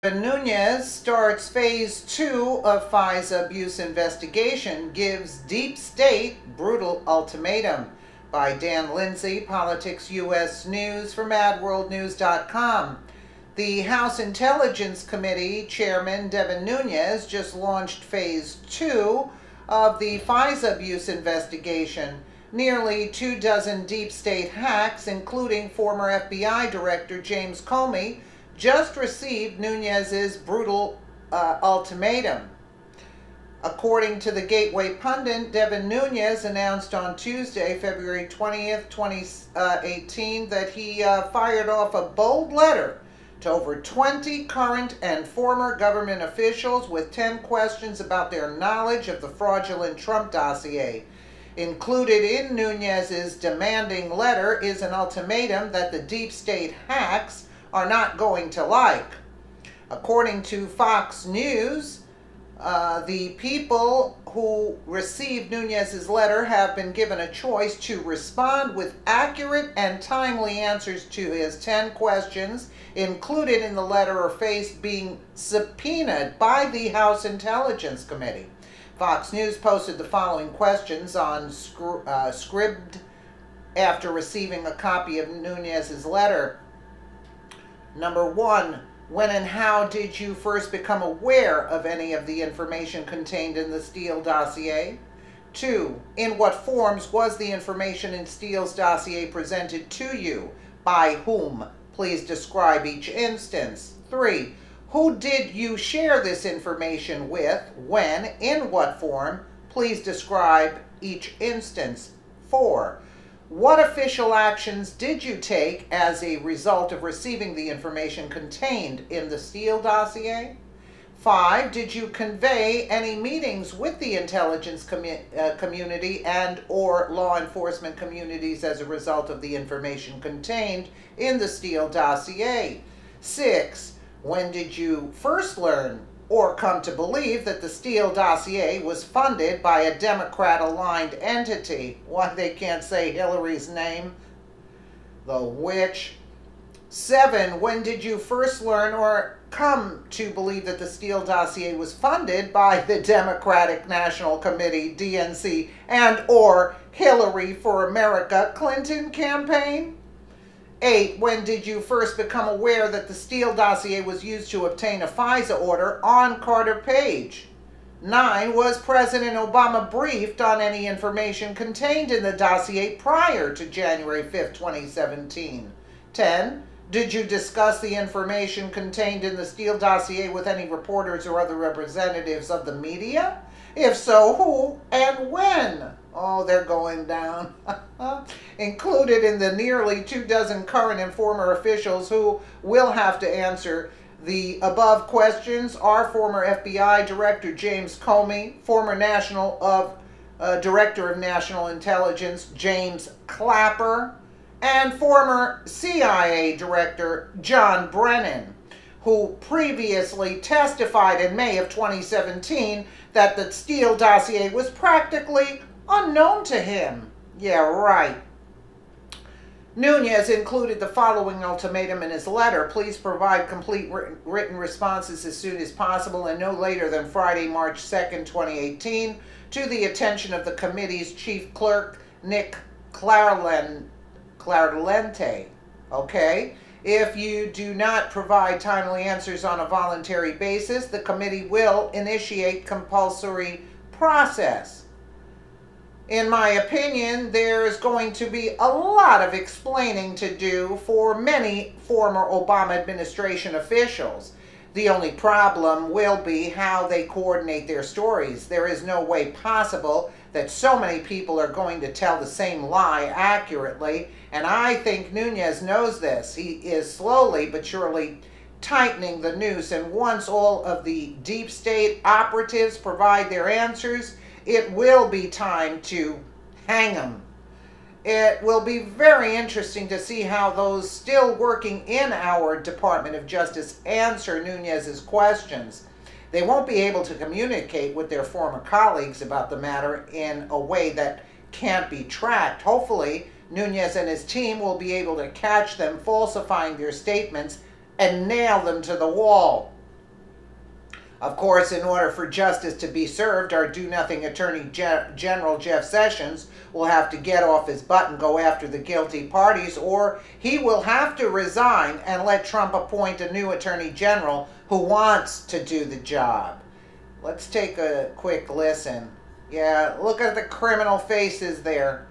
Nunes starts phase 2 of Fisa abuse investigation, gives deep state brutal ultimatum. By Dan Lindsay, Politics US News from AdWorldNews.com. The House Intelligence Committee Chairman Devin Nunes just launched phase 2 of the Fisa abuse investigation. Nearly 24 deep state hacks, including former FBI Director James Comey, just received Nunes's brutal ultimatum. According to the Gateway pundit, Devin Nunes announced on Tuesday, February 20th, 2018, that he fired off a bold letter to over 20 current and former government officials with 10 questions about their knowledge of the fraudulent Trump dossier. Included in Nunes's demanding letter is an ultimatum that the deep state hacks are not going to like. According to Fox News, the people who received Nunes's letter have been given a choice to respond with accurate and timely answers to his 10 questions. Included in the letter are face being subpoenaed by the House Intelligence Committee. Fox News posted the following questions on Scribd after receiving a copy of Nunes's letter. Number 1, when and how did you first become aware of any of the information contained in the Steele dossier? 2, in what forms was the information in Steele's dossier presented to you? By whom? Please describe each instance. 3, who did you share this information with? When? In what form? Please describe each instance. 4, what official actions did you take as a result of receiving the information contained in the Steele dossier? 5, did you convey any meetings with the intelligence community and or law enforcement communities as a result of the information contained in the Steele dossier? 6, when did you first learn or come to believe that the Steele dossier was funded by a Democrat-aligned entity? Why they can't say Hillary's name? The witch. 7, when did you first learn or come to believe that the Steele dossier was funded by the Democratic National Committee, DNC, and or Hillary for America Clinton campaign? 8, when did you first become aware that the Steele dossier was used to obtain a FISA order on Carter Page? 9, was President Obama briefed on any information contained in the dossier prior to January 5th, 2017? 10, did you discuss the information contained in the Steele dossier with any reporters or other representatives of the media? If so, who and when? Oh, they're going down. Included in the nearly 24 current and former officials who will have to answer the above questions are former FBI Director James Comey, former Director of National Intelligence James Clapper, and former CIA Director John Brennan, who previously testified in May of 2017 that the Steele dossier was practically unknown to him. Yeah, right. Nunes included the following ultimatum in his letter. Please provide complete written responses as soon as possible and no later than Friday, March 2nd, 2018, to the attention of the committee's chief clerk, Nick Clarlente. Okay? If you do not provide timely answers on a voluntary basis, the committee will initiate compulsory process. In my opinion, there's going to be a lot of explaining to do for many former Obama administration officials. The only problem will be how they coordinate their stories. There is no way possible that so many people are going to tell the same lie accurately, and I think Nunes knows this. He is slowly but surely tightening the noose, and once all of the deep state operatives provide their answers, it will be time to hang them. It will be very interesting to see how those still working in our Department of Justice answer Nunes's questions. They won't be able to communicate with their former colleagues about the matter in a way that can't be tracked. Hopefully, Nunes and his team will be able to catch them falsifying their statements and nail them to the wall. Of course, in order for justice to be served, our do-nothing Attorney General Jeff Sessions will have to get off his butt and go after the guilty parties, or he will have to resign and let Trump appoint a new Attorney General who wants to do the job. Let's take a quick listen. Yeah, look at the criminal faces there.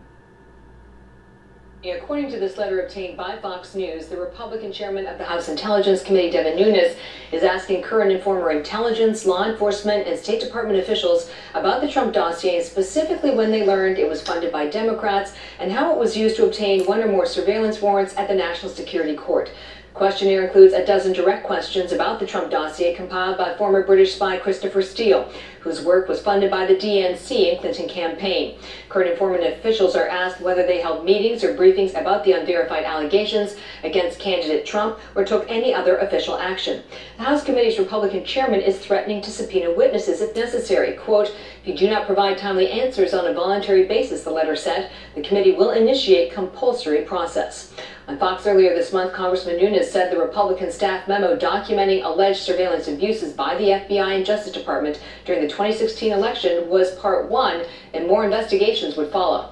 According to this letter obtained by Fox News, the Republican chairman of the House Intelligence Committee, Devin Nunes, is asking current and former intelligence, law enforcement, and State Department officials about the Trump dossier, specifically when they learned it was funded by Democrats and how it was used to obtain one or more surveillance warrants at the National Security Court. The questionnaire includes a dozen direct questions about the Trump dossier compiled by former British spy Christopher Steele, whose work was funded by the DNC and Clinton campaign. Current and former officials are asked whether they held meetings or briefings about the unverified allegations against candidate Trump or took any other official action. The House Committee's Republican chairman is threatening to subpoena witnesses if necessary. Quote, "If you do not provide timely answers on a voluntary basis," the letter said, "the committee will initiate compulsory process." On Fox earlier this month, Congressman Nunes said the Republican staff memo documenting alleged surveillance abuses by the FBI and Justice Department during the 2016 election was part one, and more investigations would follow.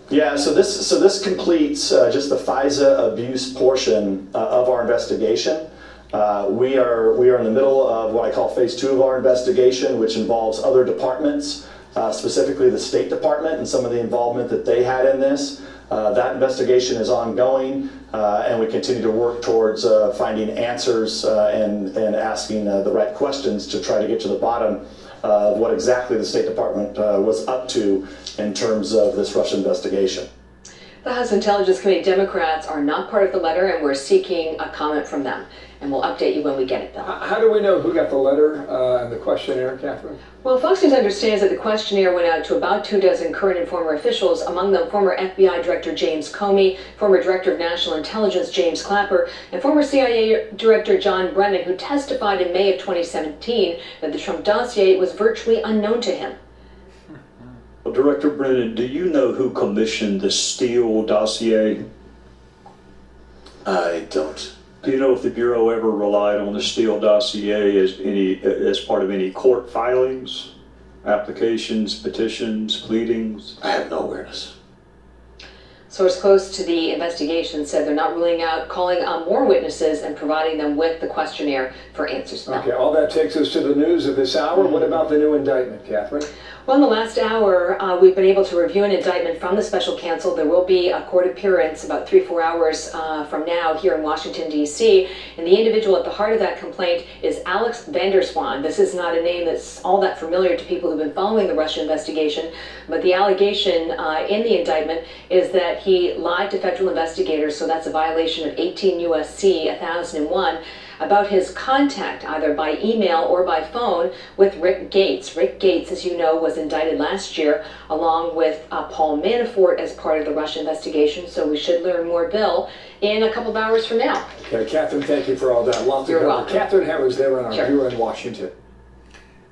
Yeah, so this completes just the Fisa abuse portion of our investigation. We are in the middle of what I call phase 2 of our investigation, which involves other departments, specifically the State Department and some of the involvement that they had in this. That investigation is ongoing, and we continue to work towards finding answers and asking the right questions to try to get to the bottom of what exactly the State Department was up to in terms of this Russia investigation. The House Intelligence Committee Democrats are not part of the letter, and we're seeking a comment from them. And we'll update you when we get it, Bill. How do we know who got the letter and the questionnaire, Catherine? Well, Fox News understands that the questionnaire went out to about 24 current and former officials, among them former FBI Director James Comey, former Director of National Intelligence James Clapper, and former CIA Director John Brennan, who testified in May of 2017 that the Trump dossier was virtually unknown to him. Well, Director Brennan, do you know who commissioned the Steele dossier? I don't. Do you know if the Bureau ever relied on the Steele dossier as part of any court filings, applications, petitions, pleadings? I have no awareness. Source close to the investigation said they're not ruling out calling on more witnesses and providing them with the questionnaire for answers. Okay, all that takes us to the news of this hour. What about the new indictment, Catherine? Well, in the last hour, we've been able to review an indictment from the special counsel. There will be a court appearance about 3-4 hours from now here in Washington, D.C. And the individual at the heart of that complaint is Alex Vanderswan. This is not a name that's all that familiar to people who've been following the Russia investigation, but the allegation in the indictment is that he lied to federal investigators, so that's a violation of 18 U.S.C. 1001, about his contact, either by email or by phone, with Rick Gates. Rick Gates, as you know, was indicted last year, along with Paul Manafort as part of the Russia investigation, so we should learn more, Bill, in a couple of hours from now. Okay, Catherine, thank you for all that. You're welcome. Catherine Harris there on our Sure. bureau in Washington.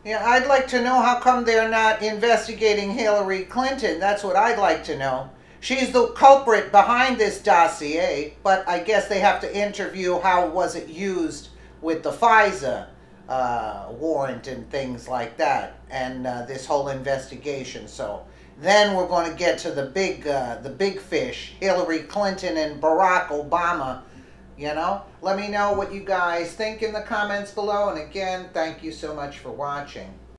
Yeah, I'd like to know how come they're not investigating Hillary Clinton. That's what I'd like to know. She's the culprit behind this dossier, but I guess they have to interview how was it used with the Fisa warrant and things like that, and this whole investigation. So then we're going to get to the big fish, Hillary Clinton and Barack Obama. You know, let me know what you guys think in the comments below, and again, thank you so much for watching.